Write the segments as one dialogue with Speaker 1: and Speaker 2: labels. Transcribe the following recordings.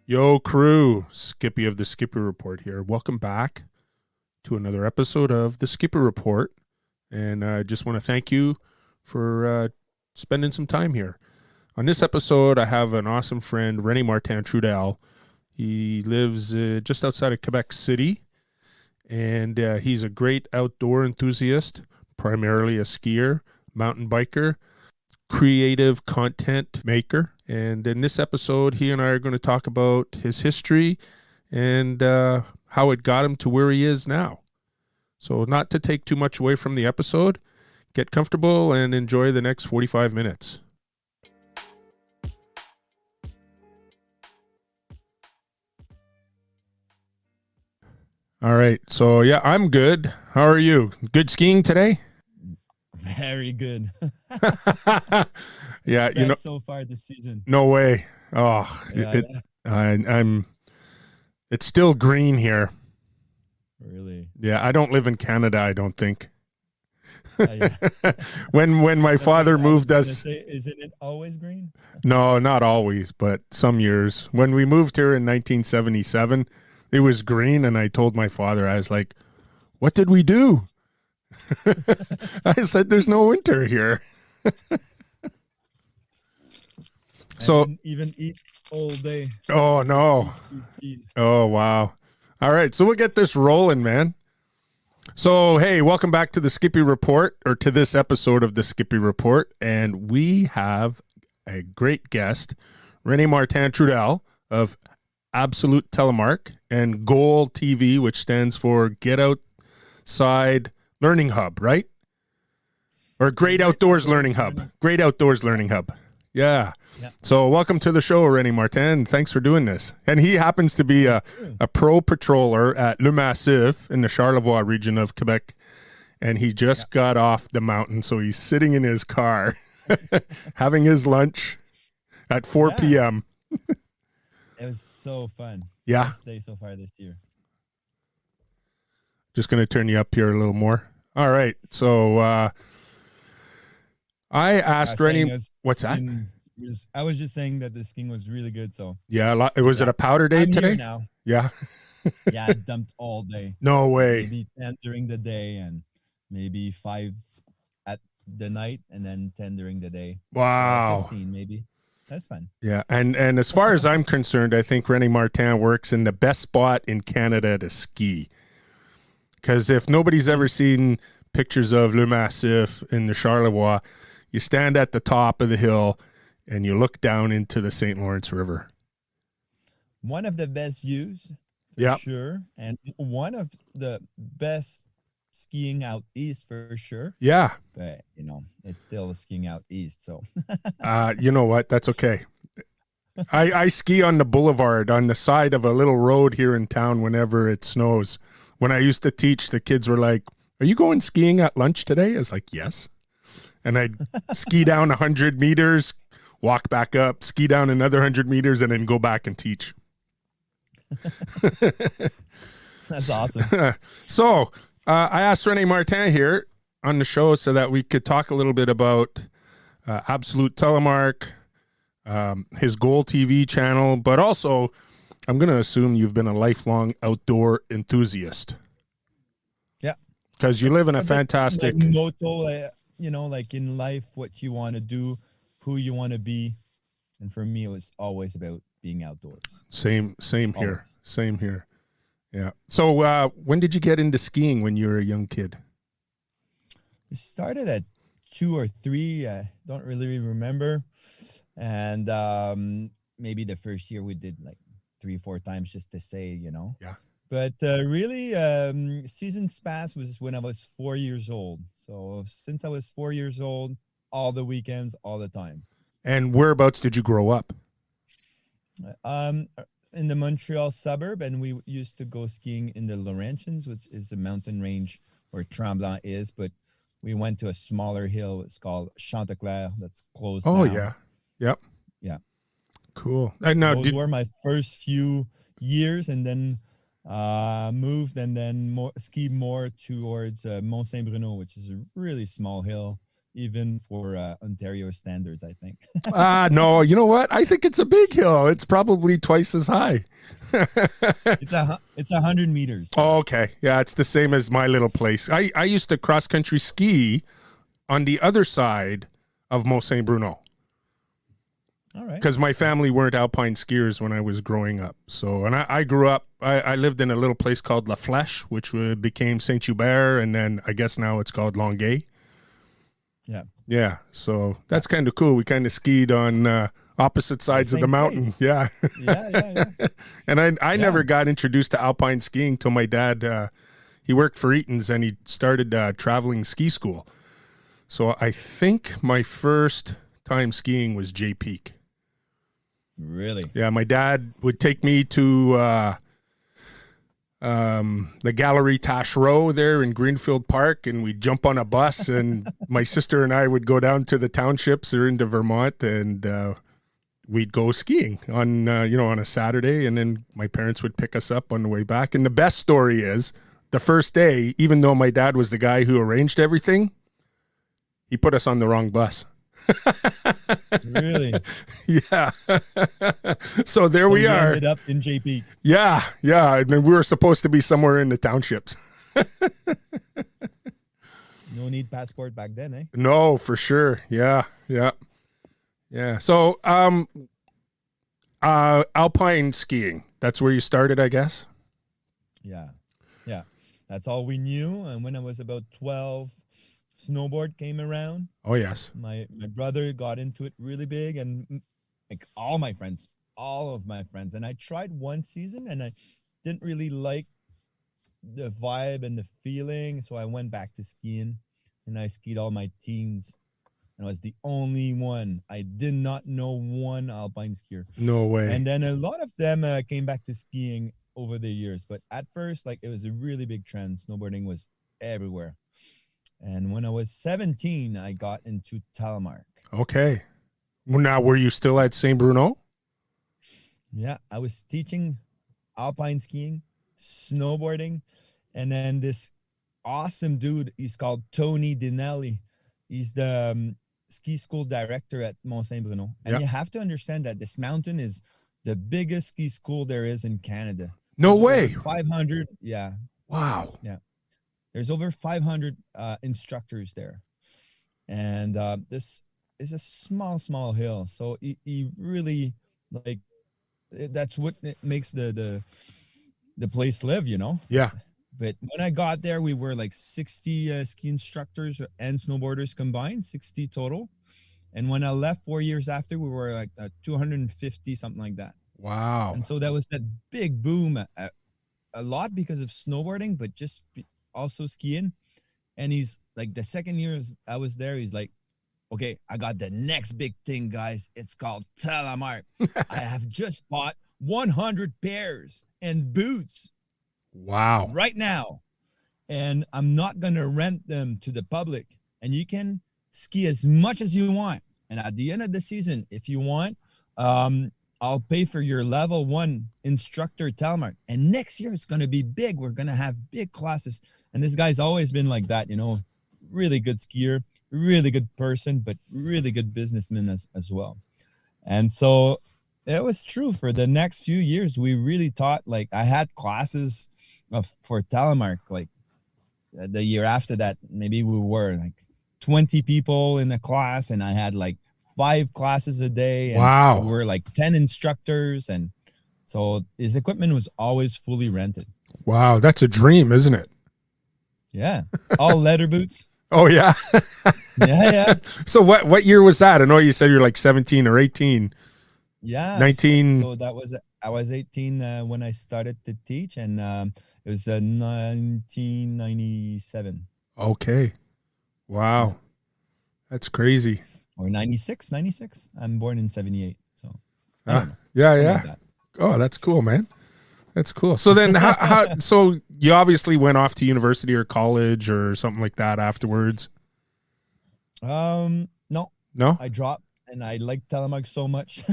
Speaker 1: Yo, crew, Skippy of the Skippy Report here. Welcome back to another episode of the Skippy Report. And I just want to thank you for spending some time here. On this episode, I have an awesome friend, René-Martin Trudel. He lives just outside of Quebec City, and he's a great outdoor enthusiast, primarily a skier, mountain biker, creative content maker. And in this episode, he and I are going to talk about his history and how it got him to where he is now. So, not to take too much away from the episode, get comfortable and enjoy the next 45 minutes. All right. So, yeah, I'm good. How are you? Good skiing today?
Speaker 2: Very good.
Speaker 1: Yeah,
Speaker 2: Best so far this season.
Speaker 1: no way. Oh,
Speaker 2: Yeah,
Speaker 1: I'm. It's still green here.
Speaker 2: really.
Speaker 1: Yeah, I don't live in Canada, I don't think.
Speaker 2: Yeah.
Speaker 1: When my father moved us,
Speaker 2: Isn't it always green?
Speaker 1: no, not always, but some years. When we moved here in 1977, it was green, and I told my father, I was like, "What did we do?" I said, "There's no winter here." So
Speaker 2: even eat all day.
Speaker 1: oh no.
Speaker 2: Eat.
Speaker 1: Oh, wow. All right. So we'll get this rolling, man. So, hey, welcome back to the Skippy Report, or to this episode of the Skippy Report. And we have a great guest, René-Martin Trudel of Absolute Telemark and GOAL TV, which stands for Get Outside Learning Hub, right? Or Great Outdoors Learning Hub. Great Outdoors Learning Hub. Yeah.
Speaker 2: Yep.
Speaker 1: So welcome to the show, René-Martin. Thanks for doing this. And he happens to be a pro patroller at Le Massif in the Charlevoix region of Quebec. And he just got off the mountain. So he's sitting in his car having his lunch at 4 p.m.
Speaker 2: It was so fun.
Speaker 1: Yeah.
Speaker 2: Best day so far this year.
Speaker 1: Just going to turn you up here a little more. All right. So I asked René, what's that?
Speaker 2: I was just saying that the skiing was really good. So
Speaker 1: yeah, was it a powder day
Speaker 2: I'm
Speaker 1: today?
Speaker 2: here now.
Speaker 1: Yeah.
Speaker 2: Yeah, I dumped all day.
Speaker 1: No way.
Speaker 2: Maybe 10 during the day and maybe 5 at the night and then 10 during the day.
Speaker 1: Wow.
Speaker 2: 15 maybe. That's fun.
Speaker 1: Yeah, and as far as I'm concerned, I think René-Martin works in the best spot in Canada to ski. Because if nobody's ever seen pictures of Le Massif in the Charlevoix, you stand at the top of the hill and you look down into the St. Lawrence River.
Speaker 2: One of the best views, for sure, and one of the best skiing out east, for sure.
Speaker 1: Yeah.
Speaker 2: But, it's still skiing out east, so.
Speaker 1: You know what? That's okay. I ski on the boulevard on the side of a little road here in town whenever it snows. When I used to teach, the kids were like, "Are you going skiing at lunch today?" I was like, "Yes." And I'd ski down 100 meters, walk back up, ski down another 100 meters, and then go back and teach.
Speaker 2: That's awesome.
Speaker 1: So I asked René-Martin here on the show so that we could talk a little bit about Absolute Telemark, his GOAL TV channel, but also I'm going to assume you've been a lifelong outdoor enthusiast.
Speaker 2: Yeah.
Speaker 1: Because you live in a fantastic...
Speaker 2: Like motto, like in life, what you want to do, who you want to be. And for me, it was always about being outdoors.
Speaker 1: Same here.
Speaker 2: Always.
Speaker 1: Same here. Yeah. So when did you get into skiing when you were a young kid?
Speaker 2: It started at 2 or 3. I don't really remember. And maybe the first year we did like 3 or 4 times just to say,
Speaker 1: Yeah.
Speaker 2: But really, seasons pass was when I was 4 years old. So since I was 4 years old, all the weekends, all the time.
Speaker 1: And whereabouts did you grow up?
Speaker 2: In the Montreal suburb, and we used to go skiing in the Laurentians, which is a mountain range where Tremblant is. But we went to a smaller hill. It's called Chanticleer. That's closed now.
Speaker 1: Oh, yeah. Yep.
Speaker 2: Yeah.
Speaker 1: Cool. And now,
Speaker 2: Those were my first few years, and then moved and then skied more towards Mont Saint Bruno, which is a really small hill even for Ontario standards, I think.
Speaker 1: No, you know what? I think it's a big hill. It's probably twice as high.
Speaker 2: It's 100 meters.
Speaker 1: Oh, okay. Yeah, it's the same as my little place. I used to cross country ski on the other side of Mont Saint Bruno.
Speaker 2: All right.
Speaker 1: Because my family weren't alpine skiers when I was growing up. So, and I grew up, I lived in a little place called La Flèche, which became Saint Hubert, and then I guess now it's called Longueuil.
Speaker 2: Yeah.
Speaker 1: Yeah, so that's kind of cool. We kind of skied on opposite sides of the mountain.
Speaker 2: Place.
Speaker 1: Yeah.
Speaker 2: Yeah.
Speaker 1: And I never got introduced to alpine skiing till my dad, he worked for Eaton's and he started traveling ski school. So I think my first time skiing was Jay Peak.
Speaker 2: Really?
Speaker 1: Yeah, my dad would take me to the Galerie Taschereau there in Greenfield Park, and we'd jump on a bus, and my sister and I would go down to the townships or into Vermont, and we'd go skiing on on a Saturday, and then my parents would pick us up on the way back. And the best story is the first day, even though my dad was the guy who arranged everything, he put us on the wrong bus.
Speaker 2: Really?
Speaker 1: Yeah. So there we are.
Speaker 2: Ended up in JP.
Speaker 1: Yeah. I mean, we were supposed to be somewhere in the townships.
Speaker 2: No need passport back then, eh?
Speaker 1: No, for sure. Yeah. So, alpine skiing. That's where you started, I guess.
Speaker 2: Yeah. That's all we knew. And when I was about 12, snowboard came around.
Speaker 1: Oh, yes.
Speaker 2: My brother got into it really big, and like all of my friends. And I tried one season, and I didn't really like the vibe and the feeling, so I went back to skiing, and I skied all my teens. And I was the only one. I did not know one alpine skier.
Speaker 1: No way.
Speaker 2: And then a lot of them came back to skiing over the years. But at first, like, it was a really big trend. Snowboarding was everywhere. And when I was 17, I got into Telemark.
Speaker 1: Okay. Well, now, were you still at Saint Bruno?
Speaker 2: Yeah, I was teaching alpine skiing, snowboarding, and then this awesome dude, he's called Tony Dinelli. He's the ski school director at Mont Saint Bruno. And you have to understand that this mountain is the biggest ski school there is in Canada.
Speaker 1: No way.
Speaker 2: 500. Yeah.
Speaker 1: Wow.
Speaker 2: Yeah. There's over 500 instructors there. And this is a small hill. So he really, like, that's what makes the place live, you know?
Speaker 1: Yeah.
Speaker 2: But when I got there, we were like 60 ski instructors and snowboarders combined, 60 total. And when I left 4 years after, we were like 250, something like that.
Speaker 1: Wow.
Speaker 2: And so that was that big boom, a lot because of snowboarding, but just also skiing. And he's like, the second year I was there, he's like, okay, I got the next big thing, guys. It's called Telemark. I have just bought 100 pairs and boots.
Speaker 1: Wow.
Speaker 2: Right now. And I'm not going to rent them to the public. And you can ski as much as you want. And at the end of the season, if you want, I'll pay for your level 1 instructor Telemark. And next year it's going to be big. We're going to have big classes. And this guy's always been like that, you know, really good skier, really good person, but really good businessman as well. And so it was true. For the next few years, we really taught, like, I had classes for Telemark. Like the year after that, maybe we were like 20 people in the class, and I had like 5 classes a day. And
Speaker 1: wow.
Speaker 2: we were like 10 instructors. And so his equipment was always fully rented.
Speaker 1: Wow. That's a dream, isn't it?
Speaker 2: Yeah. All leather boots.
Speaker 1: Oh, yeah.
Speaker 2: Yeah.
Speaker 1: So what year was that? I know you said you're like 17 or 18.
Speaker 2: Yeah.
Speaker 1: 19.
Speaker 2: So that was, I was 18 when I started to teach, and it was 1997.
Speaker 1: Okay. Wow. That's crazy.
Speaker 2: Or 96. I'm born in 78. So
Speaker 1: yeah.
Speaker 2: Like
Speaker 1: Oh, that's cool, man. That's cool. So then how so you obviously went off to university or college or something like that afterwards?
Speaker 2: No. I dropped, and I liked Telemark so much.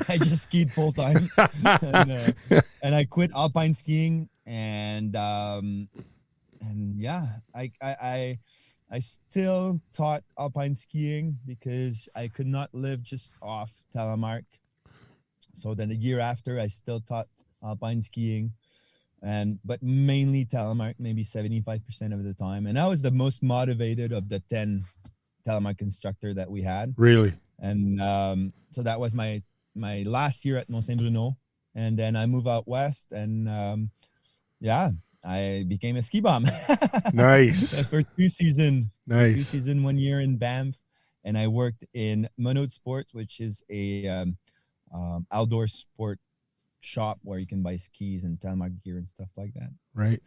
Speaker 2: I just skied full time. and I quit alpine skiing, and yeah, I I still taught alpine skiing because I could not live just off Telemark. So then the year after, I still taught alpine skiing, but mainly Telemark, maybe 75% of the time. And I was the most motivated of the 10 Telemark instructor that we had.
Speaker 1: Really?
Speaker 2: And so that was my last year at Mont Saint Bruno, and then I moved out west, and I became a ski bum.
Speaker 1: Nice.
Speaker 2: For 2 seasons.
Speaker 1: Nice.
Speaker 2: 2 seasons, 1 year in Banff, and I worked in Monod Sports, which is a outdoor sport shop where you can buy skis and Telemark gear and stuff like that.
Speaker 1: Right.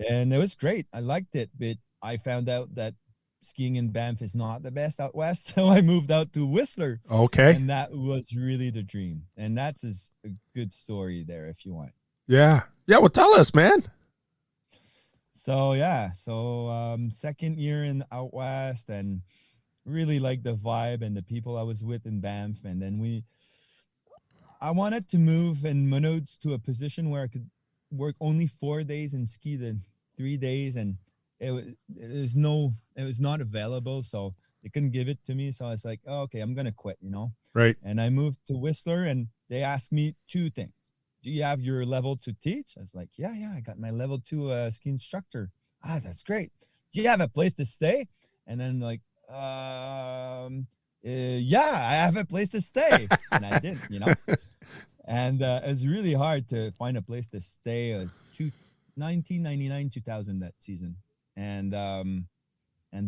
Speaker 2: And it was great. I liked it, but I found out that skiing in Banff is not the best out west, so I moved out to Whistler.
Speaker 1: Okay.
Speaker 2: And that was really the dream. And that's a good story there if you want.
Speaker 1: Yeah. Yeah, well, tell us, man.
Speaker 2: So, second year in out west, and really liked the vibe and the people I was with in Banff. And then I wanted to move in Monodes to a position where I could work only 4 days and ski the 3 days, and it was not available, so they couldn't give it to me. So I was like, oh, okay, I'm gonna quit,
Speaker 1: Right.
Speaker 2: And I moved to Whistler, and they asked me 2 things. Do you have your level 2 teach? I was like, yeah, I got my level 2 ski instructor. That's great. Do you have a place to stay? And then like, yeah, I have a place to stay. And I did, And it was really hard to find a place to stay. It was 1999, 2000 that season. And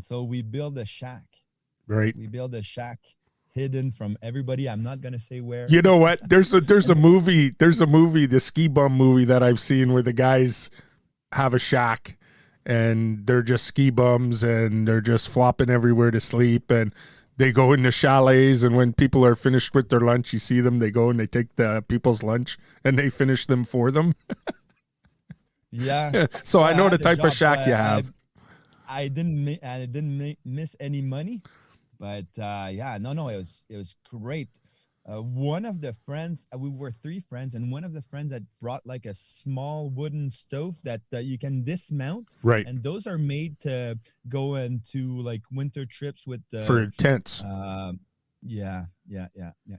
Speaker 2: so we built a shack.
Speaker 1: Right.
Speaker 2: We built a shack hidden from everybody. I'm not gonna say where.
Speaker 1: You know what? There's a movie, the Ski Bum movie that I've seen where the guys have a shack and they're just ski bums and they're just flopping everywhere to sleep, and they go into chalets, and when people are finished with their lunch, you see them, they go and they take the people's lunch and they finish them for them.
Speaker 2: Yeah.
Speaker 1: So I know the type of shack you have.
Speaker 2: I didn't miss any money, but it was great. One of the friends, we were 3 friends, and one of the friends had brought like a small wooden stove that you can dismount.
Speaker 1: Right.
Speaker 2: And those are made to go into like winter trips with
Speaker 1: for tents.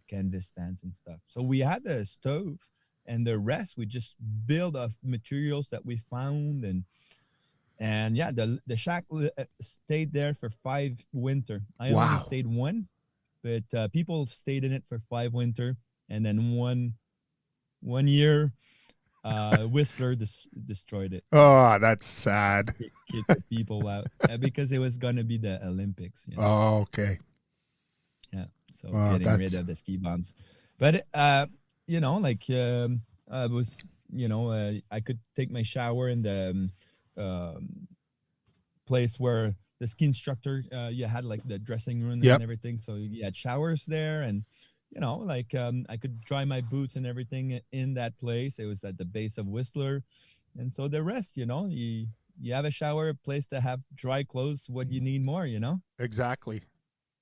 Speaker 2: Canvas stands and stuff. So we had the stove, and the rest we just build of materials that we found, and the shack stayed there for 5 winter. I only stayed 1, but people stayed in it for 5 winter, and then one year, Whistler destroyed it.
Speaker 1: Oh, that's sad.
Speaker 2: Kicked the people out because it was gonna be the Olympics.
Speaker 1: Oh, okay.
Speaker 2: Yeah, so getting rid of the ski bums, but I was, I could take my shower in the place where the ski instructor, you had like the dressing room and everything. So you had showers there, and I could dry my boots and everything in that place. It was at the base of Whistler, and so the rest, you have a shower, a place to have dry clothes. What do you need more?
Speaker 1: Exactly.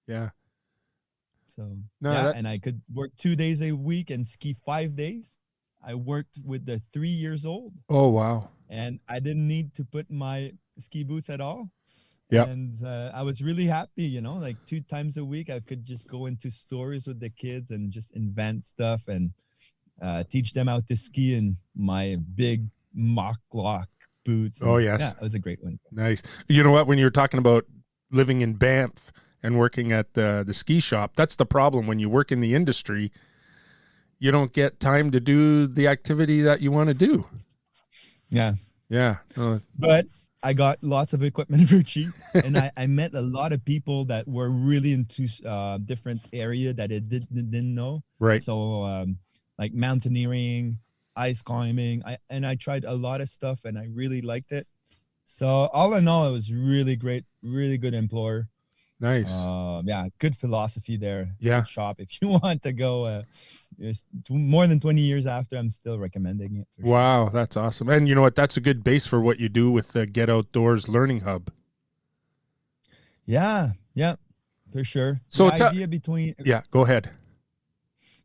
Speaker 1: Yeah.
Speaker 2: So and I could work 2 days a week and ski 5 days. I worked with the 3 years old.
Speaker 1: Oh, wow.
Speaker 2: And I didn't need to put my ski boots at all.
Speaker 1: Yeah.
Speaker 2: And I was really happy, like 2 times a week, I could just go into stores with the kids and just invent stuff and teach them how to ski in my big mock lock boots. And,
Speaker 1: yes.
Speaker 2: Yeah, it was a great one.
Speaker 1: Nice. You know what? When you were talking about living in Banff and working at the ski shop, that's the problem. When you work in the industry, you don't get time to do the activity that you want to do.
Speaker 2: Yeah.
Speaker 1: Yeah.
Speaker 2: But I got lots of equipment for cheap, and I met a lot of people that were really into different area that I didn't know.
Speaker 1: Right.
Speaker 2: So like mountaineering, ice climbing, I tried a lot of stuff, and I really liked it. So all in all, it was really great, really good employer.
Speaker 1: Nice.
Speaker 2: Good philosophy there.
Speaker 1: Yeah.
Speaker 2: Good shop if you want to go. It's more than 20 years after, I'm still recommending it.
Speaker 1: Wow, that's awesome. And you know what? That's a good base for what you do with the Get Outdoors Learning Hub.
Speaker 2: Yeah, for sure.
Speaker 1: So
Speaker 2: the idea between
Speaker 1: go ahead.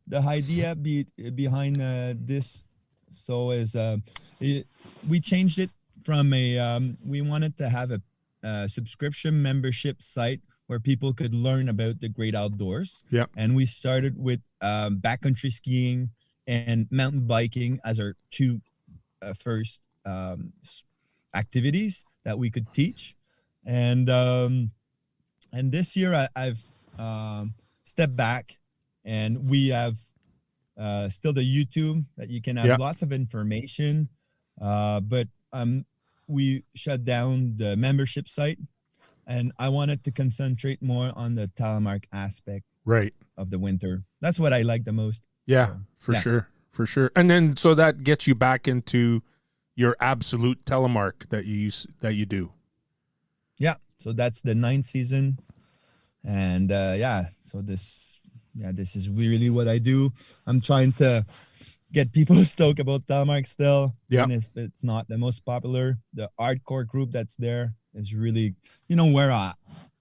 Speaker 2: The idea behind this, so is we changed it from we wanted to have a subscription membership site where people could learn about the great outdoors.
Speaker 1: Yeah.
Speaker 2: And we started with backcountry skiing and mountain biking as our two first activities that we could teach. And this year I've stepped back, and we have still the YouTube that you can have lots of information, but we shut down the membership site, and I wanted to concentrate more on the Telemark aspect of the winter. That's what I like the most.
Speaker 1: Yeah, for sure. And then so that gets you back into your absolute Telemark that you do.
Speaker 2: Yeah, so that's the 9th season, and so this is really what I do. I'm trying to get people stoked about Telemark still.
Speaker 1: Yeah.
Speaker 2: And if it's not the most popular, the hardcore group that's there is really, where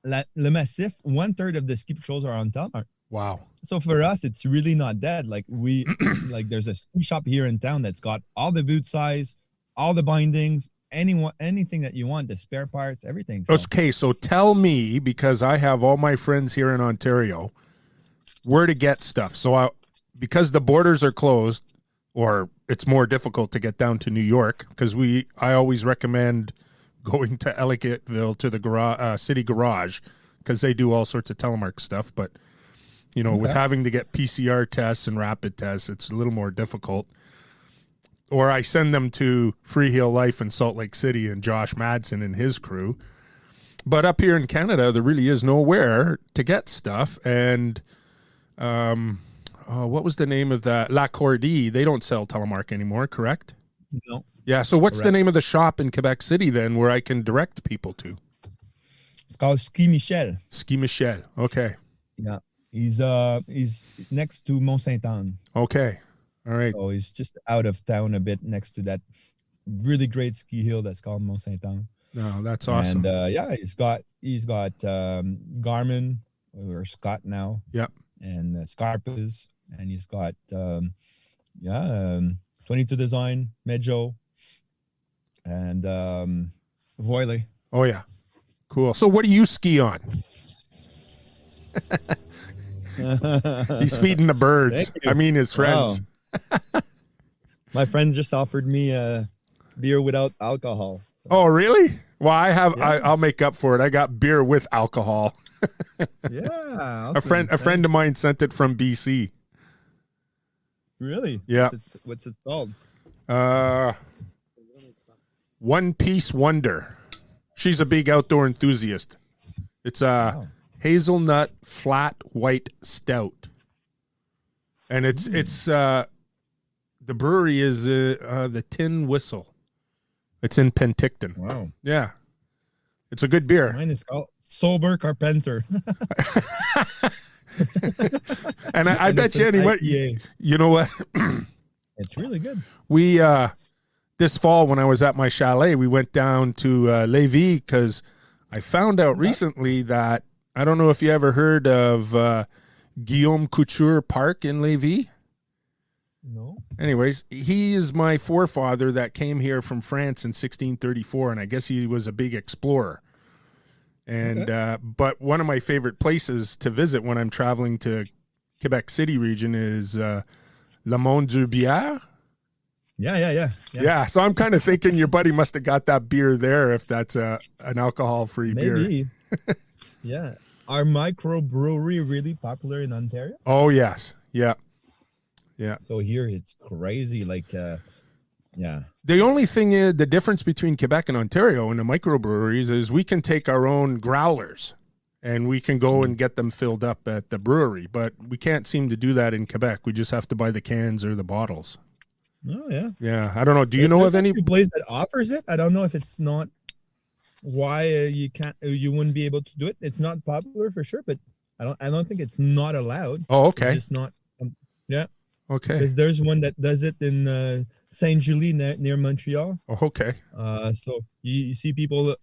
Speaker 2: Le Massif, 1/3 of the ski patrols are on Telemark.
Speaker 1: Wow.
Speaker 2: So for us, it's really not dead. Like there's a ski shop here in town that's got all the boot size, all the bindings, anything that you want, the spare parts, everything. So.
Speaker 1: Okay, so tell me, because I have all my friends here in Ontario, where to get stuff. So because the borders are closed, or it's more difficult to get down to New York, because I always recommend going to Ellicottville to the city garage, because they do all sorts of Telemark stuff. But, with having to get PCR tests and rapid tests, it's a little more difficult. Or I send them to Freehill Life in Salt Lake City and Josh Madsen and his crew. But up here in Canada, there really is nowhere to get stuff. And what was the name of that? La Cordie. They don't sell Telemark anymore, correct?
Speaker 2: No.
Speaker 1: Yeah, so what's the name of the shop in Quebec City then where I can direct people to?
Speaker 2: It's called Ski Michel.
Speaker 1: Ski Michel, okay.
Speaker 2: Yeah, he's next to Mont Saint-Anne.
Speaker 1: Okay, all right.
Speaker 2: So he's just out of town a bit, next to that really great ski hill that's called Mont Saint-Anne.
Speaker 1: No, that's awesome.
Speaker 2: And he's got Garmin or Scott now.
Speaker 1: Yep.
Speaker 2: And Scarpas, and he's got 22 Design, Mejo, and Voiley.
Speaker 1: Oh yeah, cool. So what do you ski on? He's feeding the birds. I mean his friends.
Speaker 2: Wow. My friends just offered me a beer without alcohol. So.
Speaker 1: Oh really? Well, I'll make up for it. I got beer with alcohol.
Speaker 2: Yeah.
Speaker 1: Awesome. A friend of mine sent it from BC.
Speaker 2: Really?
Speaker 1: Yeah.
Speaker 2: What's it called?
Speaker 1: One Piece Wonder. She's a big outdoor enthusiast. It's a hazelnut flat white stout. And it's the brewery is the Tin Whistle. It's in Penticton.
Speaker 2: Wow.
Speaker 1: Yeah. It's a good beer.
Speaker 2: Mine is called Sober Carpenter.
Speaker 1: And I bet you anyway, you know what?
Speaker 2: It's really good.
Speaker 1: We, this fall when I was at my chalet, we went down to Lévis because I found out recently that, I don't know if you ever heard of Guillaume Couture Park in Lévis.
Speaker 2: No.
Speaker 1: Anyways, he is my forefather that came here from France in 1634, and I guess he was a big explorer. And but one of my favorite places to visit when I'm traveling to Quebec City region is Le Mont du Bière. Yeah. So I'm kind of thinking your buddy must have got that beer there if that's an alcohol-free beer.
Speaker 2: Maybe. Yeah. Are microbrewery really popular in Ontario?
Speaker 1: Oh yes. Yeah.
Speaker 2: So here it's crazy. Like, yeah.
Speaker 1: The only thing is the difference between Quebec and Ontario and the microbreweries is we can take our own growlers and we can go and get them filled up at the brewery, but we can't seem to do that in Quebec. We just have to buy the cans or the bottles.
Speaker 2: Oh yeah.
Speaker 1: Yeah. I don't know. Do you know of any
Speaker 2: place that offers it? I don't know if it's not why you wouldn't be able to do it. It's not popular for sure, but I don't think it's not allowed.
Speaker 1: Oh, okay.
Speaker 2: It's just not. Yeah.
Speaker 1: Okay.
Speaker 2: Because there's one that does it in Saint Julie near Montreal.
Speaker 1: Oh, okay.
Speaker 2: So you see people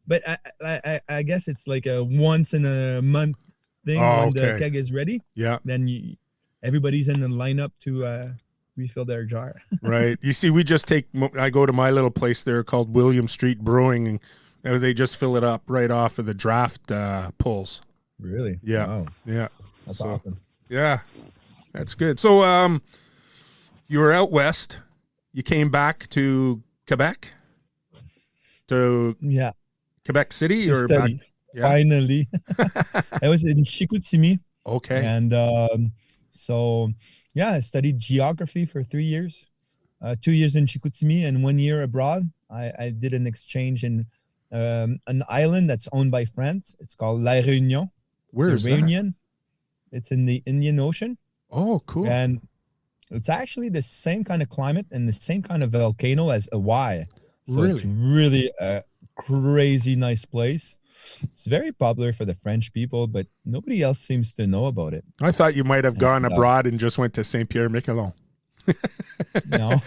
Speaker 2: but I guess it's like a once in a month thing when the keg is ready.
Speaker 1: Yeah.
Speaker 2: Then everybody's in the lineup to refill their jar.
Speaker 1: Right. You see, I go to my little place there called William Street Brewing, They just fill it up right off of the draft pulls.
Speaker 2: Really?
Speaker 1: Yeah.
Speaker 2: Wow.
Speaker 1: Yeah.
Speaker 2: That's
Speaker 1: So,
Speaker 2: awesome.
Speaker 1: yeah, that's good. So you were out west. You came back to Quebec? To
Speaker 2: Yeah.
Speaker 1: Quebec City
Speaker 2: To
Speaker 1: or back?
Speaker 2: study.
Speaker 1: Yeah.
Speaker 2: Finally. I was in Chicoutimi.
Speaker 1: Okay.
Speaker 2: And so, yeah, I studied geography for 3 years. 2 years in Chicoutimi and 1 year abroad. I did an exchange in an island that's owned by France. It's called La Réunion.
Speaker 1: Where
Speaker 2: The
Speaker 1: is that?
Speaker 2: Réunion. It's in the Indian Ocean.
Speaker 1: Oh, cool.
Speaker 2: And it's actually the same kind of climate and the same kind of volcano as Hawaii. So it's
Speaker 1: Really?
Speaker 2: really a crazy nice place. It's very popular for the French people, but nobody else seems to know about it.
Speaker 1: I thought you might have gone
Speaker 2: And,
Speaker 1: abroad and just went to Saint Pierre Miquelon.
Speaker 2: No.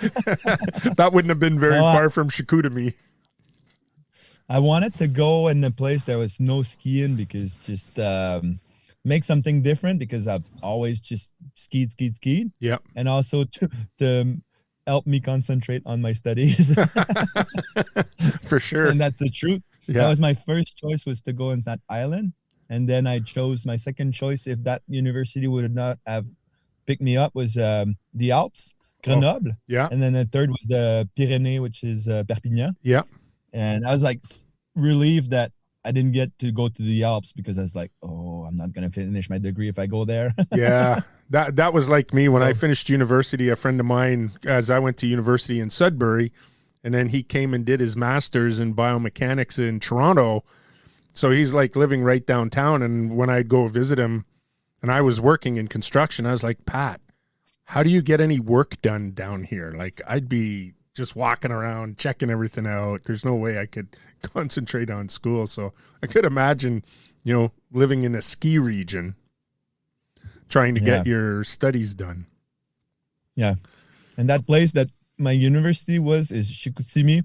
Speaker 1: That wouldn't have been very
Speaker 2: No,
Speaker 1: far from Chicoutimi.
Speaker 2: I wanted to go in a place there was no skiing because just make something different because I've always just skied.
Speaker 1: Yep.
Speaker 2: And also to help me concentrate on my studies.
Speaker 1: For sure.
Speaker 2: And that's the truth.
Speaker 1: Yeah.
Speaker 2: That was my first choice, was to go on that island. And then I chose my second choice, if that university would not have picked me up, was the Alps, Grenoble.
Speaker 1: Oh, yeah.
Speaker 2: And then the third was the Pyrenees, which is Perpignan.
Speaker 1: Yeah.
Speaker 2: And I was like relieved that I didn't get to go to the Alps because I was like, oh, I'm not going to finish my degree if I go there.
Speaker 1: Yeah. That was like me when I finished university. A friend of mine, as I went to university in Sudbury, and then he came and did his master's in biomechanics in Toronto. So he's like living right downtown. And when I'd go visit him, and I was working in construction, I was like, Pat, how do you get any work done down here? Like, I'd be just walking around, checking everything out. There's no way I could concentrate on school. So I could imagine, living in a ski region, trying to get your studies done.
Speaker 2: Yeah. And that place that my university is Chicoutimi.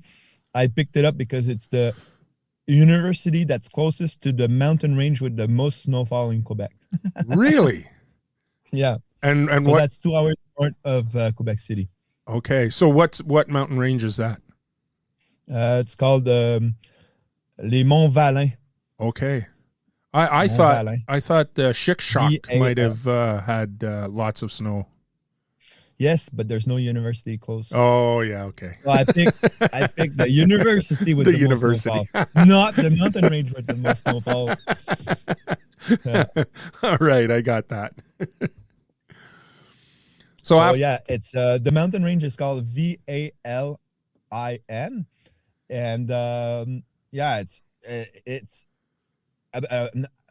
Speaker 2: I picked it up because it's the university that's closest to the mountain range with the most snowfall in Quebec.
Speaker 1: Really?
Speaker 2: Yeah.
Speaker 1: And
Speaker 2: so
Speaker 1: what?
Speaker 2: That's 2 hours north of Quebec City.
Speaker 1: Okay. So what mountain range is that?
Speaker 2: It's called Les Monts Valin.
Speaker 1: Okay. I thought Chic-Choc might have had lots of snow.
Speaker 2: Yes, but there's no university close.
Speaker 1: Oh yeah, okay.
Speaker 2: So I picked the university with the most snowfall, not the mountain range with the most snowfall.
Speaker 1: All right, I got that.
Speaker 2: So it's the mountain range is called VALIN, and it's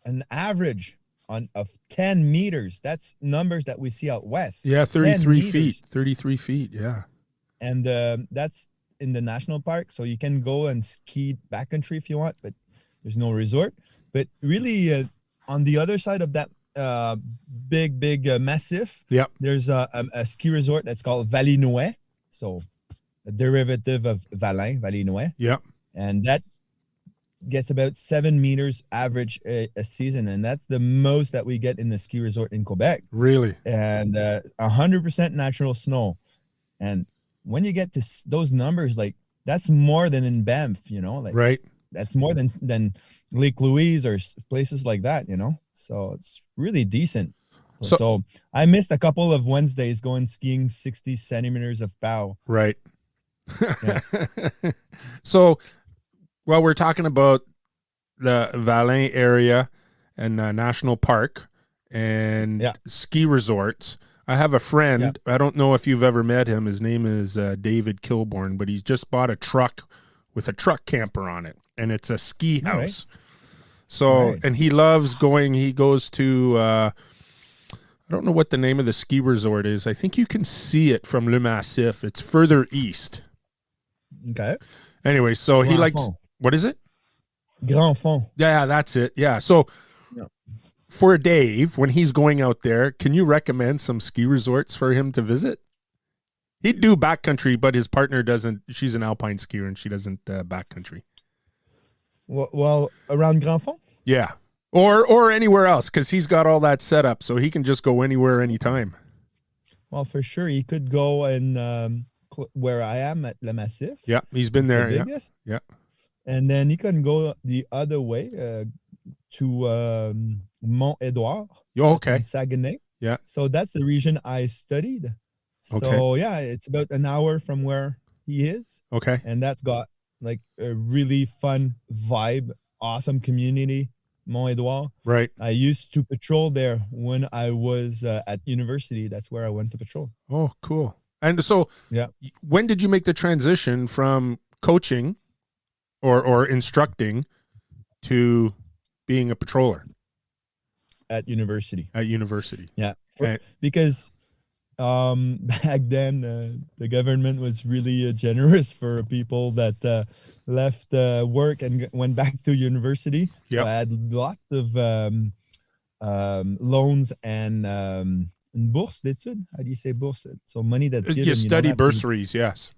Speaker 2: an average of 10 meters. That's numbers that we see out west.
Speaker 1: Yeah, 33 feet. 33 feet, yeah.
Speaker 2: And that's in the national park, so you can go and ski backcountry if you want, but there's no resort. But really, on the other side of that big massif, there's a ski resort that's called Valinois, so a derivative of Valin, Valinois.
Speaker 1: Yep. And
Speaker 2: that gets about 7 meters average a season, and that's the most that we get in the ski resort in Quebec.
Speaker 1: Really?
Speaker 2: And 100% natural snow. And when you get to those numbers, like, that's more than in Banff,
Speaker 1: right?
Speaker 2: That's more than Lake Louise or places like that, so it's really decent. So I missed a couple of Wednesdays going skiing 60 centimeters of pow.
Speaker 1: Right. Yeah. So, well, we're talking about the Valin area and national park and ski resorts. I have a friend. I don't know if you've ever met him. His name is David Kilborn, but he's just bought a truck with a truck camper on it, and it's a ski house. Right. So, and he loves going. He goes to, I don't know what the name of the ski resort is. I think you can see it from Le Massif. It's further east.
Speaker 2: Okay.
Speaker 1: Anyway, so he likes, what is it?
Speaker 2: Grand Fond.
Speaker 1: Yeah, that's it. Yeah. So for Dave, when he's going out there, can you recommend some ski resorts for him to visit? He'd do backcountry, but his partner doesn't. She's an alpine skier, and she doesn't backcountry.
Speaker 2: Well, around Grand Fond?
Speaker 1: Yeah. Or anywhere else, because he's got all that set up, so he can just go anywhere, anytime.
Speaker 2: Well, for sure, he could go in where I am at Le Massif.
Speaker 1: Yeah, he's been there. Yeah.
Speaker 2: and then you can go the other way to Mont-Édouard.
Speaker 1: Oh,
Speaker 2: That's in
Speaker 1: okay.
Speaker 2: Saguenay.
Speaker 1: Yeah.
Speaker 2: So that's the region I studied.
Speaker 1: Okay.
Speaker 2: So yeah, it's about an hour from where he is,
Speaker 1: Okay.
Speaker 2: and that's got like a really fun vibe, awesome community, Mont-Édouard.
Speaker 1: Right.
Speaker 2: I used to patrol there when I was at university. That's where I went to patrol.
Speaker 1: Oh, cool. And so,
Speaker 2: Yeah,
Speaker 1: when did you make the transition from coaching or instructing to being a patroller
Speaker 2: at university.
Speaker 1: at university?
Speaker 2: Yeah,
Speaker 1: And,
Speaker 2: because back then the government was really generous for people that left work and went back to university. So
Speaker 1: yep.
Speaker 2: I had lots of loans and bourse d'études. How do you say bourse? So money that's given.
Speaker 1: You
Speaker 2: You don't
Speaker 1: study
Speaker 2: have to,
Speaker 1: bursaries, yes.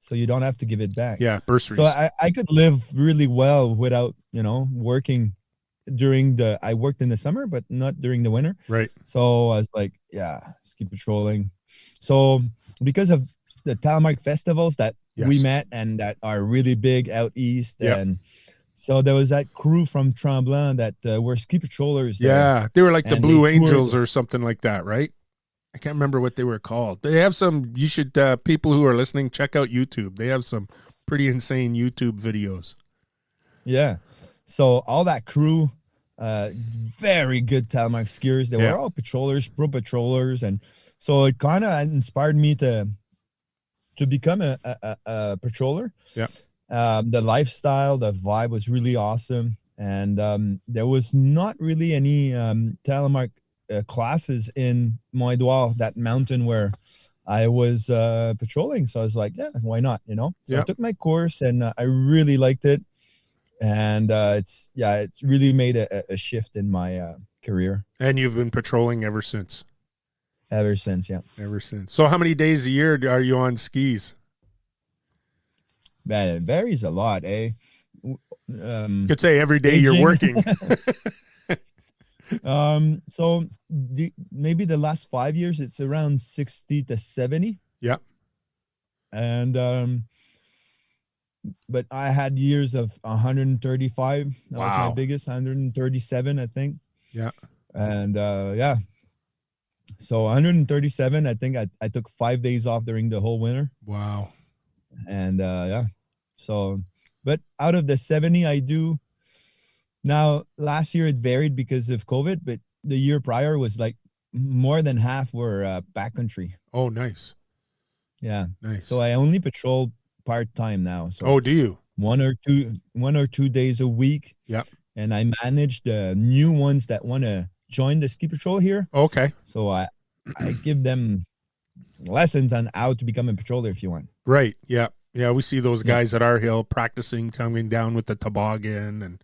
Speaker 2: so you don't have to give it back.
Speaker 1: Yeah,
Speaker 2: So
Speaker 1: bursaries.
Speaker 2: I could live really well without, working during I worked in the summer, but not during the winter.
Speaker 1: Right.
Speaker 2: So I was like, yeah, just keep patrolling. So because of the Telemark festivals that we
Speaker 1: Yes.
Speaker 2: met and that are really big out east,
Speaker 1: Yep.
Speaker 2: and so there was that crew from Tremblant that were ski patrollers there.
Speaker 1: Yeah, they were like the
Speaker 2: And
Speaker 1: Blue
Speaker 2: they toured.
Speaker 1: Angels or something like that, right? I can't remember what they were called. They have some. You should people who are listening check out YouTube. They have some pretty insane YouTube videos.
Speaker 2: Yeah. So all that crew, very good Telemark skiers. They
Speaker 1: Yeah.
Speaker 2: were all patrollers, pro patrollers, and so it kind of inspired me to become a patroller.
Speaker 1: Yeah.
Speaker 2: The lifestyle, the vibe was really awesome, and there was not really any Telemark classes in Mont-Édouard, that mountain where I was patrolling. So I was like, yeah, why not? So
Speaker 1: Yeah.
Speaker 2: I took my course, and I really liked it, and it's really made a shift in my career
Speaker 1: And you've been patrolling ever since.
Speaker 2: ever since. Yeah,
Speaker 1: Ever since. So how many days a year are you on skis?
Speaker 2: man, it varies a lot, eh?
Speaker 1: You could say every day you're
Speaker 2: Aging.
Speaker 1: working.
Speaker 2: So maybe the last 5 years, it's around 60 to 70.
Speaker 1: Yeah.
Speaker 2: And but I had years of 135. That was my
Speaker 1: Wow.
Speaker 2: biggest, 137, I think.
Speaker 1: Yeah.
Speaker 2: And yeah. So 137, I think I took 5 days off during the whole winter.
Speaker 1: Wow.
Speaker 2: And yeah. So, but out of the 70 I do now, last year it varied because of COVID, but the year prior was like more than half were backcountry.
Speaker 1: Oh, nice.
Speaker 2: Yeah.
Speaker 1: Nice.
Speaker 2: So I only patrol part-time now. So
Speaker 1: Oh, do you?
Speaker 2: 1 or 2 days a week.
Speaker 1: Yep.
Speaker 2: And I manage the new ones that want to join the ski patrol here.
Speaker 1: Okay.
Speaker 2: So I give them lessons on how to become a patroller if you want.
Speaker 1: Right. Yeah. Yeah. We see those
Speaker 2: Yeah.
Speaker 1: guys at our hill practicing coming down with the toboggan and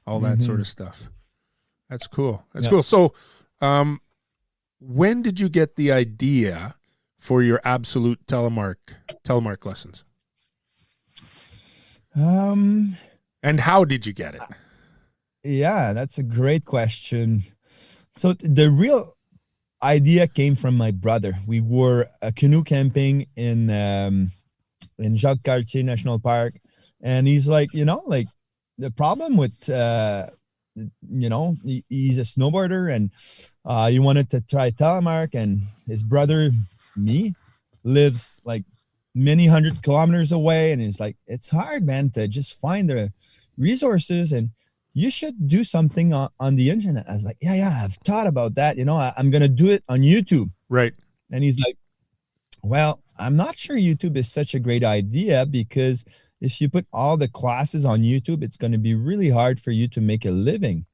Speaker 1: all that sort of stuff. That's cool. That's cool. So, when did you get the idea for your absolute telemark lessons? And how did you get it?
Speaker 2: Yeah, that's a great question. So the real idea came from my brother. We were canoe camping in Jacques Cartier National Park, and he's like, like the problem with he's a snowboarder, and he wanted to try telemark, and his brother, me, lives like many 100 kilometers away, and he's like, it's hard, man, to just find the resources, and you should do something on the internet. I was like, yeah, I've thought about that. I'm going to do it on YouTube.
Speaker 1: Right.
Speaker 2: And he's like, well, I'm not sure YouTube is such a great idea, because if you put all the classes on YouTube, it's going to be really hard for you to make a living.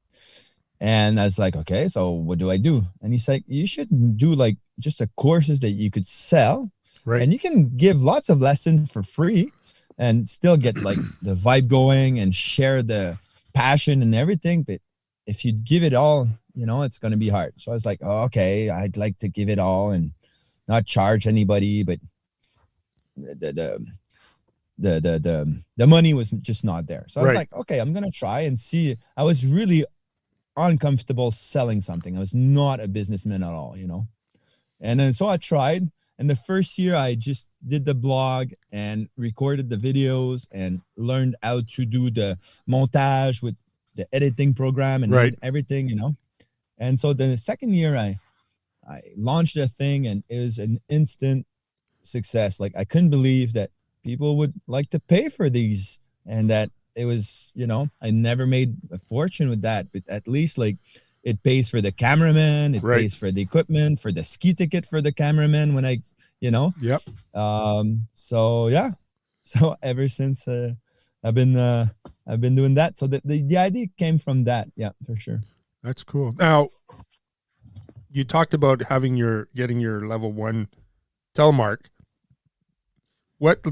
Speaker 2: And I was like, okay, so what do I do? And he's like, you should do like just the courses that you could sell.
Speaker 1: Right.
Speaker 2: And you can give lots of lessons for free and still get like the vibe going and share the passion and everything. But if you give it all, it's going to be hard. So I was like, oh, okay, I'd like to give it all and not charge anybody, but the money was just not there. So I was like, okay, I'm going to try and see. I was really uncomfortable selling something. I was not a businessman at all, And then so I tried, And the first year, I just did the blog and recorded the videos and learned how to do the montage with the editing program and
Speaker 1: Right.
Speaker 2: everything, And so the second year, I launched a thing, and it was an instant success. Like, I couldn't believe that people would like to pay for these, and that it was, I never made a fortune with that, but at least like it pays for the cameraman, it
Speaker 1: Right.
Speaker 2: pays for the equipment, for the ski ticket for the cameraman when I,
Speaker 1: Yep.
Speaker 2: So yeah, so ever since I've been doing that. So the idea came from that. Yeah, for sure.
Speaker 1: That's cool. Now, you talked about getting your level 1 Telemark. What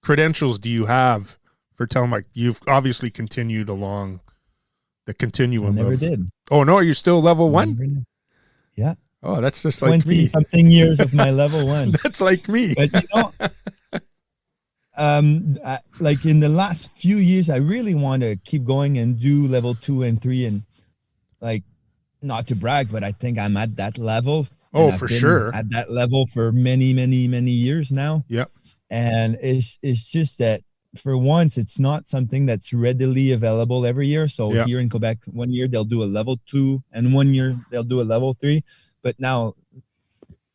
Speaker 1: credentials do you have for Telemark? You've obviously continued along the continuum.
Speaker 2: I never did.
Speaker 1: Oh no, you're still level 1?
Speaker 2: Yeah.
Speaker 1: Oh, that's just like
Speaker 2: 20
Speaker 1: me.
Speaker 2: something years of my level 1.
Speaker 1: That's like me.
Speaker 2: But like in the last few years, I really want to keep going and do level 2 and 3, and like, not to brag, but I think I'm at that level.
Speaker 1: Oh,
Speaker 2: I've
Speaker 1: for
Speaker 2: been
Speaker 1: sure.
Speaker 2: at that level for many, many, many years now.
Speaker 1: Yep.
Speaker 2: And it's just that for once, it's not something that's readily available every year. So here in Quebec, 1 year they'll do a level 2, and 1 year they'll do a level 3. But now,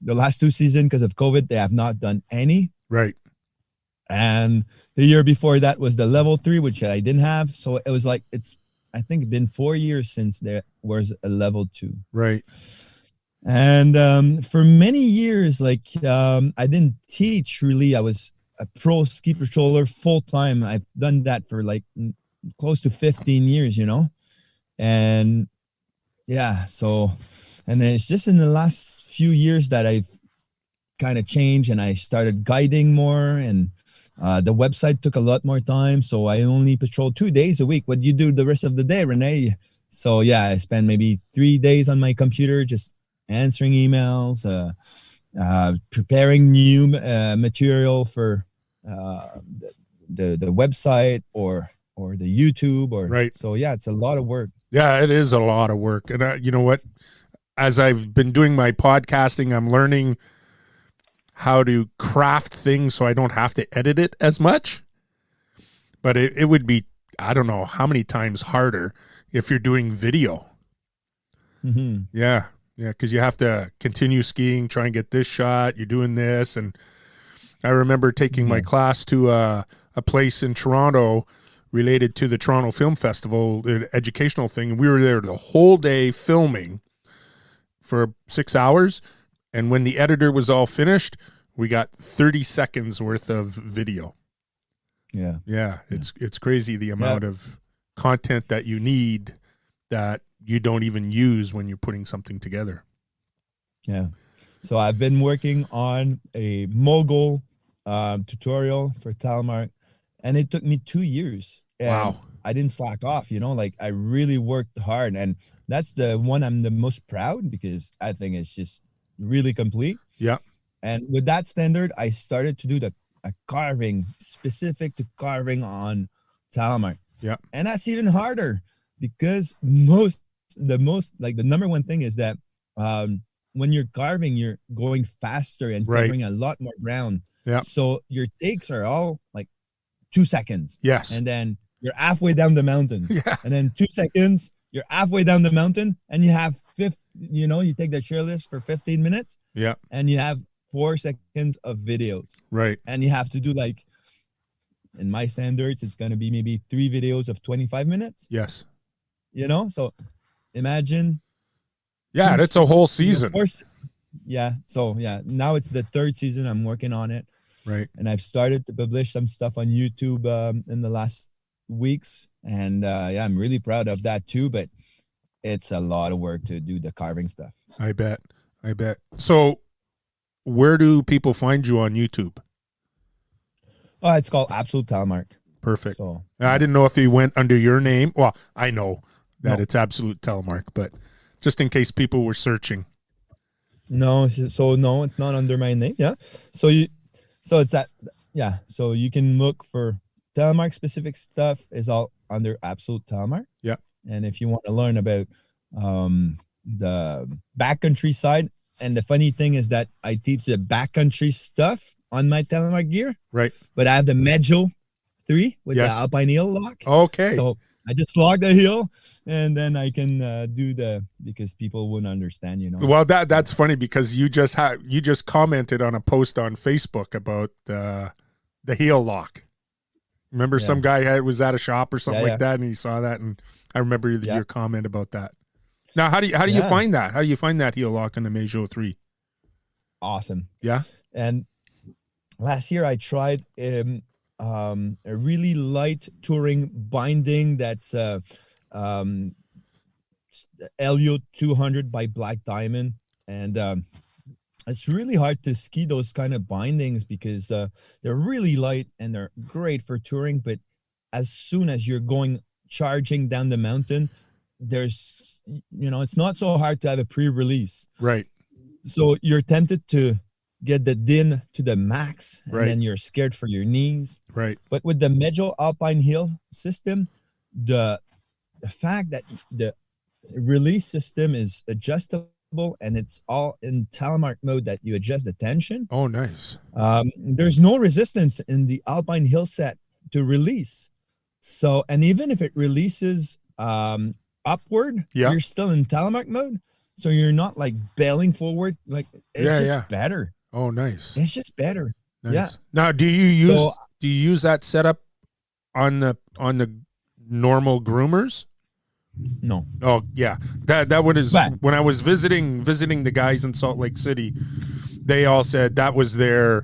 Speaker 2: the last 2 seasons, because of COVID, they have not done any.
Speaker 1: Right.
Speaker 2: And the year before that was the level 3, which I didn't have. So it was like, I think, been 4 years since there was a level 2.
Speaker 1: Right.
Speaker 2: And for many years, like, I didn't teach really. I was a pro ski patroller full time. I've done that for like close to 15 years, And yeah, so, and then it's just in the last few years that I've kind of changed, and I started guiding more, and the website took a lot more time. So I only patrol 2 days a week. What do you do the rest of the day, Rene? So yeah, I spend maybe 3 days on my computer, just answering emails, preparing new material for the website or the YouTube, or
Speaker 1: right.
Speaker 2: So yeah, it's a lot of work.
Speaker 1: Yeah, it is a lot of work. And you know what? As I've been doing my podcasting, I'm learning how to craft things so I don't have to edit it as much. But it would be, I don't know how many times harder if you're doing video.
Speaker 2: Mm-hmm.
Speaker 1: Yeah, because you have to continue skiing, try and get this shot. You're doing this. And I remember taking my class to a place in Toronto related to the Toronto Film Festival, an educational thing. And we were there the whole day filming for 6 hours. And when the editor was all finished, we got 30 seconds worth of video. Yeah. It's crazy the amount of content that you need that you don't even use when you're putting something together.
Speaker 2: Yeah. So I've been working on a mogul tutorial for Telemark, and it took me 2 years. And
Speaker 1: wow.
Speaker 2: I didn't slack off, like I really worked hard, and that's the one I'm the most proud, because I think it's just really complete.
Speaker 1: Yeah.
Speaker 2: And with that standard, I started to do a carving specific to carving on Telemark.
Speaker 1: Yeah.
Speaker 2: And that's even harder, because the number one thing is that when you're carving, you're going faster and covering a lot more ground.
Speaker 1: Yeah.
Speaker 2: So your takes are all like 2 seconds.
Speaker 1: Yes.
Speaker 2: And then you're halfway down the mountain.
Speaker 1: Yeah.
Speaker 2: And then 2 seconds, you're halfway down the mountain, and you have you take the chairlift for 15 minutes.
Speaker 1: Yeah.
Speaker 2: And you have 4 seconds of videos.
Speaker 1: Right.
Speaker 2: And you have to do, like, in my standards, it's going to be maybe 3 videos of 25 minutes.
Speaker 1: Yes.
Speaker 2: So imagine.
Speaker 1: Yeah, that's a whole season.
Speaker 2: So now it's the 3rd season. I'm working on it.
Speaker 1: Right.
Speaker 2: And I've started to publish some stuff on YouTube in the last weeks. And I'm really proud of that too. But it's a lot of work to do the carving stuff.
Speaker 1: I bet. So where do people find you on YouTube?
Speaker 2: Oh, it's called Absolute Telemark.
Speaker 1: Perfect.
Speaker 2: So
Speaker 1: I didn't know if he went under your name. Well, I know that it's Absolute Telemark, but just in case people were searching.
Speaker 2: No, no, it's not under my name. Yeah. So it's that. Yeah. So you can look for Telemark specific stuff is all under Absolute Telemark.
Speaker 1: Yeah.
Speaker 2: And if you want to learn about the backcountry side, And the funny thing is that I teach the backcountry stuff on my Telemark gear,
Speaker 1: Right.
Speaker 2: but I have the Medjo 3 with the
Speaker 1: Yes.
Speaker 2: Alpine Hill lock.
Speaker 1: Okay.
Speaker 2: So I just log the hill, and then I can do because people wouldn't understand,
Speaker 1: Well, that's funny because you just commented on a post on Facebook about the heel lock. Remember, some guy was at a shop or something like that, and he saw that, and I remember your comment about that. Now, how do you find that? How do you find that heel lock on the Medjo 3?
Speaker 2: Awesome.
Speaker 1: Yeah.
Speaker 2: And last year I tried a really light touring binding that's Helio 200 by Black Diamond, and it's really hard to ski those kind of bindings because they're really light and they're great for touring, but as soon as you're charging down the mountain, there's it's not so hard to have a pre-release,
Speaker 1: right?
Speaker 2: So you're tempted to get the din to the max, and
Speaker 1: right.
Speaker 2: then you're scared for your knees,
Speaker 1: right?
Speaker 2: But with the Medjo Alpine Hill system, the fact that the release system is adjustable and it's all in Telemark mode that you adjust the tension.
Speaker 1: Oh, nice.
Speaker 2: There's no resistance in the Alpine Hill set to release. So, and even if it releases upward, you're still in Telemark mode. So you're not like bailing forward. Like it's just better.
Speaker 1: Oh, nice.
Speaker 2: It's just better.
Speaker 1: Nice.
Speaker 2: Yeah.
Speaker 1: Now, do you use that setup on the normal groomers?
Speaker 2: No.
Speaker 1: Oh yeah, that one is. When I was visiting the guys in Salt Lake City, they all said that was their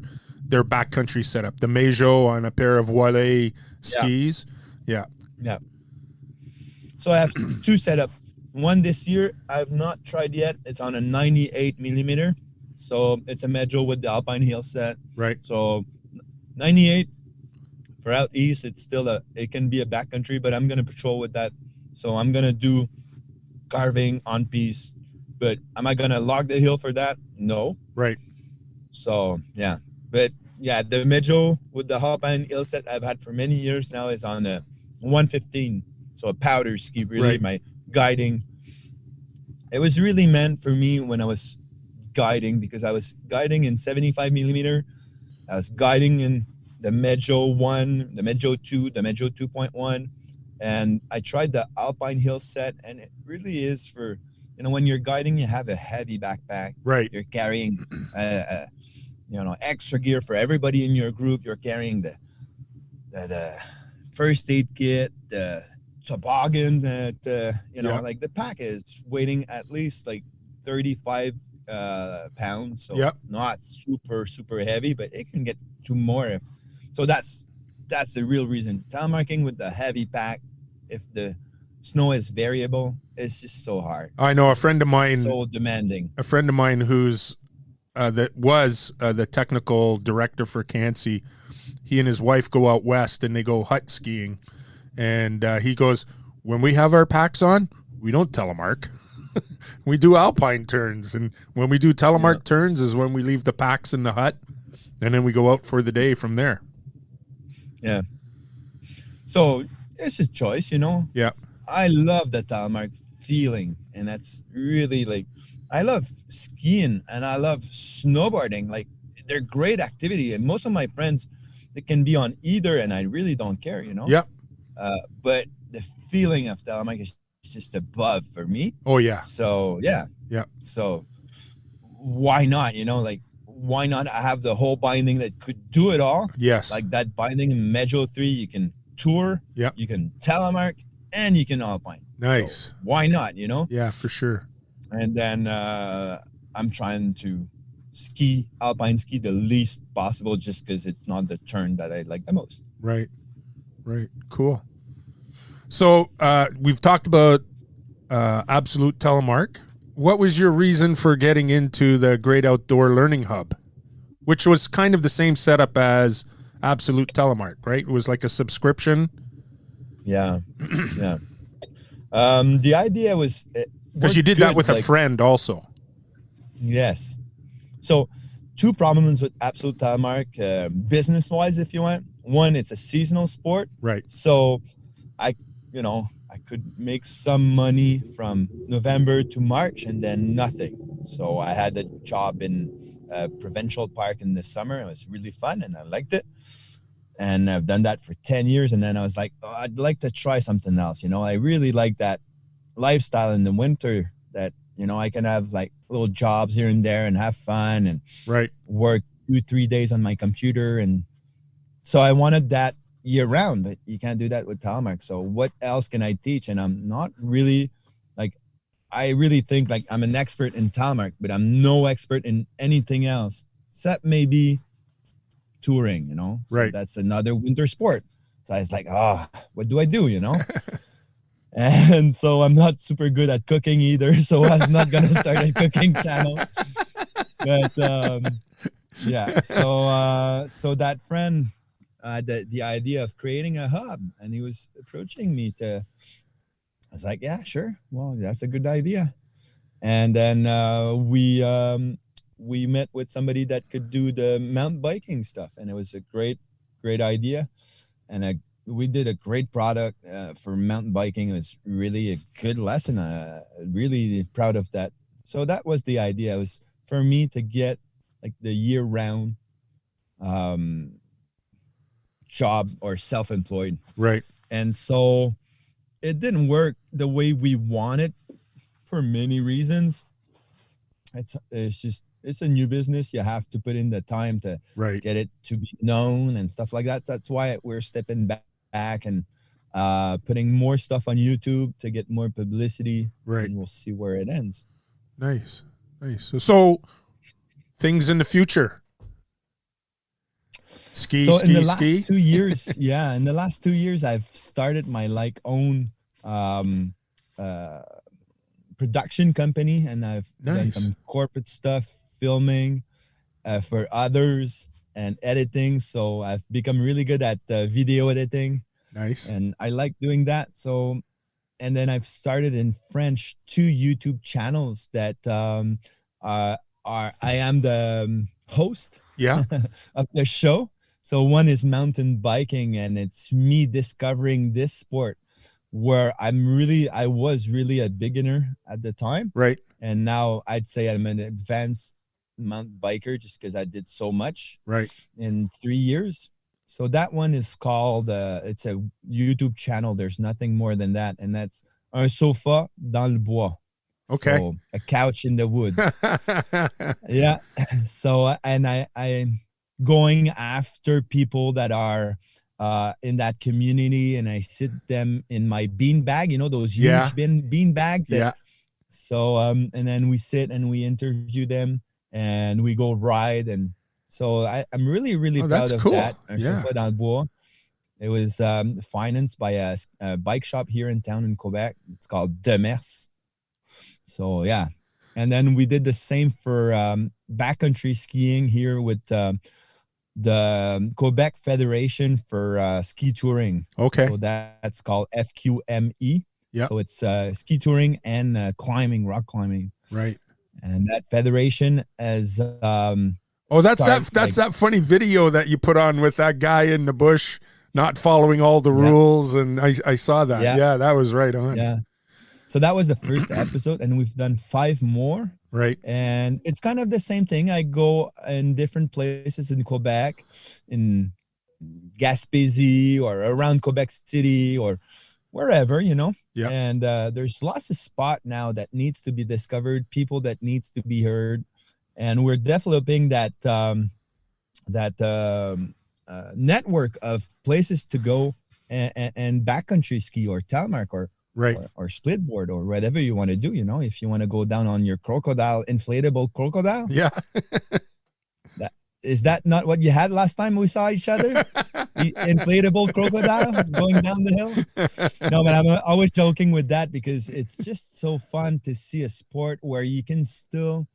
Speaker 1: backcountry setup. The Medjo on a pair of Voilet skis. Yeah.
Speaker 2: So I have two setups. One this year I've not tried yet. It's on a 98 millimeter. So it's a Medjo with the Alpine Hill set.
Speaker 1: Right.
Speaker 2: So 98 for out east. It's still it can be a backcountry, but I'm gonna patrol with that. So I'm going to do carving on piece, but am I going to log the hill for that? No.
Speaker 1: Right.
Speaker 2: So, yeah. But, yeah, the Medjo with the Alpine Hill set I've had for many years now is on a 115. So a powder ski, really, my guiding. It was really meant for me when I was guiding because I was guiding in 75 millimeter. I was guiding in the Medjo 1, the Medjo 2, the Medjo 2.1. And I tried the Alpine Hill set, and it really is for, when you're guiding, you have a heavy backpack.
Speaker 1: Right.
Speaker 2: You're carrying, extra gear for everybody in your group. You're carrying the first aid kit, the toboggan, like the pack is weighing at least like 35 pounds. So not super, super heavy, but it can get to more. So that's the real reason. Telemarking with the heavy pack, if the snow is variable, it's just so hard.
Speaker 1: I know a friend of mine,
Speaker 2: so demanding.
Speaker 1: A friend of mine who's that was the technical director for Cansey. He and his wife go out west and they go hut skiing, and he goes, when we have our packs on, we don't telemark. We do alpine turns, and when we do telemark turns is when we leave the packs in the hut, and then we go out for the day from there.
Speaker 2: Yeah. So it's a choice,
Speaker 1: Yeah.
Speaker 2: I love the telemark feeling, and that's really I love skiing and I love snowboarding. Like they're great activity, and most of my friends, they can be on either, and I really don't care,
Speaker 1: Yeah.
Speaker 2: But the feeling of telemark is just above for me.
Speaker 1: Oh yeah.
Speaker 2: So yeah. So why not? Why not have the whole binding that could do it all?
Speaker 1: Yes.
Speaker 2: Like that binding in Medjo 3, you can tour, you can telemark, and you can alpine.
Speaker 1: Nice.
Speaker 2: So why not,
Speaker 1: Yeah, for sure.
Speaker 2: And then I'm trying to alpine ski the least possible just because it's not the turn that I like the most.
Speaker 1: Right. Cool. So we've talked about Absolute Telemark. What was your reason for getting into the Great Outdoor Learning Hub, which was kind of the same setup as Absolute Telemark, right? It was like a subscription.
Speaker 2: Yeah. The idea was
Speaker 1: because you did that with a friend also.
Speaker 2: Yes. So 2 problems with Absolute Telemark, business-wise, if you want. One, it's a seasonal sport.
Speaker 1: Right.
Speaker 2: So I could make some money from November to March and then nothing. So I had a job in a provincial park in the summer. It was really fun and I liked it. And I've done that for 10 years. And then I was like, oh, I'd like to try something else. I really like that lifestyle in the winter that, I can have like little jobs here and there and have fun and
Speaker 1: Right.
Speaker 2: work 2-3 days on my computer. And so I wanted that year round, but you can't do that with Telemark. So what else can I teach? And I'm not really like, I really think like I'm an expert in Telemark, but I'm no expert in anything else except maybe touring, So
Speaker 1: Right.
Speaker 2: that's another winter sport. So I was like, what do I do, And so I'm not super good at cooking either. So I was not gonna start a cooking channel. But yeah, so that friend the idea of creating a hub, and he was approaching me to. I was like, yeah, sure. Well, that's a good idea. And then we met with somebody that could do the mountain biking stuff, and it was a great idea. And we did a great product for mountain biking. It was really a good lesson. Really proud of that. So that was the idea. It was for me to get like the year-round job or self-employed.
Speaker 1: Right.
Speaker 2: And so it didn't work the way we wanted for many reasons. It's a new business. You have to put in the time to
Speaker 1: Right.
Speaker 2: get it to be known and stuff like that. So that's why we're stepping back and putting more stuff on YouTube to get more publicity.
Speaker 1: Right.
Speaker 2: And we'll see where it ends.
Speaker 1: Nice. So things in the future.
Speaker 2: In the last 2 years, in the last 2 years, I've started my own production company, and I've done some corporate stuff, filming for others and editing. So I've become really good at video editing.
Speaker 1: Nice.
Speaker 2: And I like doing that. So, and then I've started in French 2 YouTube channels that I am the host of the show. So one is mountain biking, and it's me discovering this sport where I was really a beginner at the time.
Speaker 1: Right.
Speaker 2: And now I'd say I'm an advanced mountain biker just because I did so much in 3 years. So that one is called, it's a YouTube channel. There's nothing more than that. And that's Un sofa dans le bois.
Speaker 1: Okay.
Speaker 2: So a couch in the woods. Yeah. So, and I'm going after people that are in that community, and I sit them in my bean bag, those huge bean bags. So, and then we sit and we interview them and we go ride. And so I'm really, really proud of that. Sofa dans le bois. It was financed by a bike shop here in town in Quebec. It's called Demers. So, yeah. And then we did the same for backcountry skiing here with the Quebec Federation for Ski Touring.
Speaker 1: Okay.
Speaker 2: So that's called FQME.
Speaker 1: Yeah.
Speaker 2: So it's ski touring and climbing, rock climbing.
Speaker 1: Right.
Speaker 2: And that federation has
Speaker 1: that's that funny video that you put on with that guy in the bush not following all the rules, and I saw that. Yeah, that was right on.
Speaker 2: Yeah. So that was the first episode, and we've done 5 more.
Speaker 1: Right.
Speaker 2: And it's kind of the same thing. I go in different places in Quebec, in Gaspésie or around Quebec City or wherever, Yeah. And there's lots of spot now that needs to be discovered, people that needs to be heard. And we're developing that network of places to go and backcountry ski or Telemark or splitboard or whatever you want to do, if you want to go down on your inflatable crocodile.
Speaker 1: Yeah.
Speaker 2: Is that not what you had last time we saw each other? The inflatable crocodile going down the hill? No, but I'm always joking with that because it's just so fun to see a sport where you can still,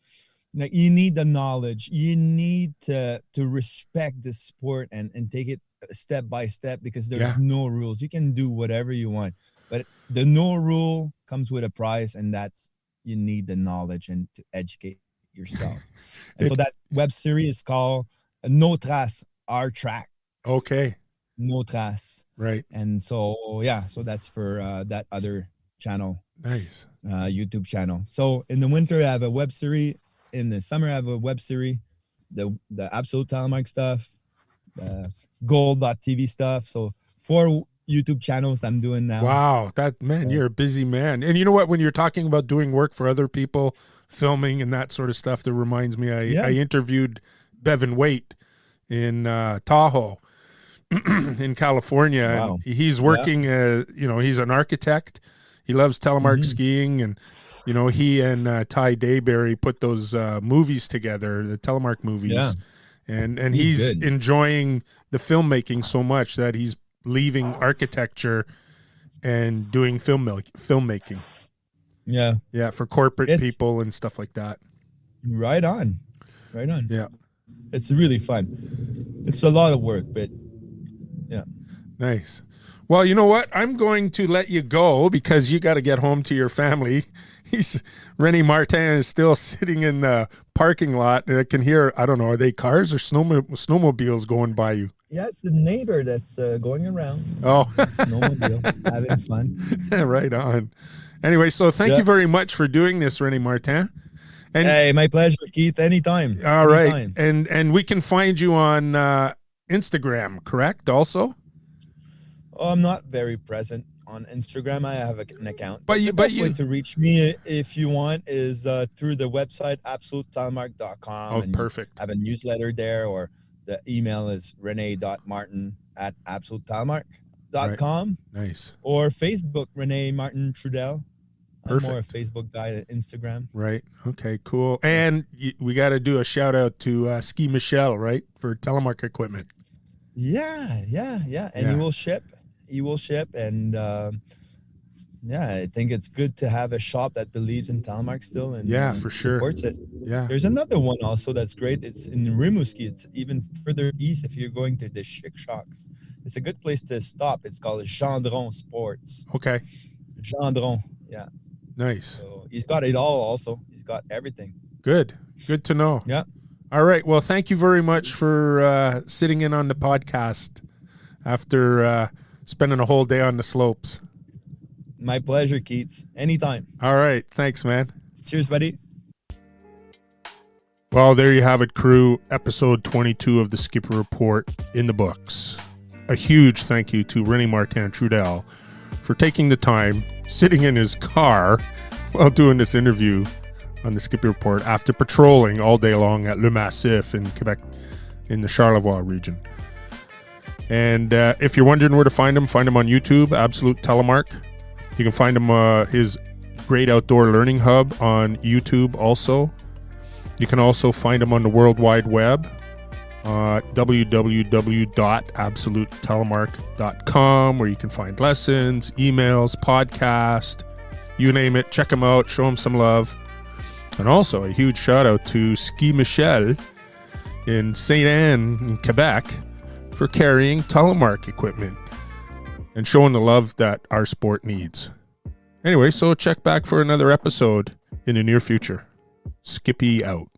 Speaker 2: you need the knowledge. You need to respect the sport and take it step by step because there's no rules. You can do whatever you want. But the no rule comes with a price, and that's you need the knowledge and to educate yourself. And so that web series is called No Trace, Our Track.
Speaker 1: Okay.
Speaker 2: No Trace.
Speaker 1: Right.
Speaker 2: And so, so that's for that other channel.
Speaker 1: Nice.
Speaker 2: YouTube channel. So in the winter, I have a web series. In the summer, I have a web series. The Absolute Telemark stuff, Gold.tv stuff. So 4 YouTube channels that I'm doing now.
Speaker 1: Wow, you're a busy man. And you know what? When you're talking about doing work for other people, filming and that sort of stuff, that reminds me. I interviewed Bevan Waite in Tahoe, in California.
Speaker 2: Wow.
Speaker 1: And he's working. He's an architect. He loves telemark skiing, and he and Ty Dayberry put those movies together, the telemark movies.
Speaker 2: Yeah.
Speaker 1: And he's enjoying the filmmaking so much that he's leaving architecture and doing filmmaking.
Speaker 2: Yeah.
Speaker 1: Yeah, for corporate people and stuff like that.
Speaker 2: Right on.
Speaker 1: Yeah.
Speaker 2: It's really fun. It's a lot of work, but yeah.
Speaker 1: Nice. Well, you know what? I'm going to let you go because you got to get home to your family. René-Martin is still sitting in the parking lot, and I can hear, I don't know, are they cars or snowmobiles going by you?
Speaker 2: Yeah, it's the neighbor that's going around.
Speaker 1: Oh.
Speaker 2: Snowmobile, having fun.
Speaker 1: Right on. Anyway, so thank you very much for doing this, René-Martin. And,
Speaker 2: hey, my pleasure, Keith. Anytime.
Speaker 1: All right. And we can find you on Instagram, correct, also?
Speaker 2: Oh, I'm not very present on Instagram. I have an account.
Speaker 1: But
Speaker 2: the best way to reach me, if you want, is through the website absolutetelemark.com.
Speaker 1: Oh, perfect.
Speaker 2: I have a newsletter there, or the email is rene.martin@absolutetelemark.com.
Speaker 1: Right. Nice.
Speaker 2: Or Facebook, René-Martin Trudel.
Speaker 1: Perfect.
Speaker 2: I'm more a Facebook guy than Instagram.
Speaker 1: Right. Okay, cool. And we got to do a shout out to Ski Michel, right, for telemark equipment.
Speaker 2: Yeah. And he will ship. And I think it's good to have a shop that believes in telemark still and
Speaker 1: for sure
Speaker 2: supports it.
Speaker 1: Yeah.
Speaker 2: There's another one also that's great. It's in Rimouski. It's even further east if you're going to the Chic Shocks. It's a good place to stop. It's called Gendron Sports.
Speaker 1: Okay.
Speaker 2: Gendron. Yeah.
Speaker 1: Nice.
Speaker 2: So he's got it all also. He's got everything.
Speaker 1: Good to know.
Speaker 2: Yeah.
Speaker 1: All right. Well, thank you very much for sitting in on the podcast after spending a whole day on the slopes.
Speaker 2: My pleasure, Keats. Anytime.
Speaker 1: All right. Thanks, man.
Speaker 2: Cheers, buddy.
Speaker 1: Well, there you have it, crew. Episode 22 of the Skipper Report in the books. A huge thank you to René-Martin Trudel for taking the time, sitting in his car while doing this interview on the Skipper Report after patrolling all day long at Le Massif in Quebec, in the Charlevoix region. And if you're wondering where to find him on YouTube, Absolute Telemark. You can find him his Great Outdoor Learning Hub on YouTube also. You can also find him on the World Wide Web, www.absolutetelemark.com, where you can find lessons, emails, podcast, you name it. Check him out, show him some love. And also a huge shout out to Ski Michel in St. Anne in Quebec for carrying telemark equipment and showing the love that our sport needs. Anyway, so check back for another episode in the near future. Skippy out.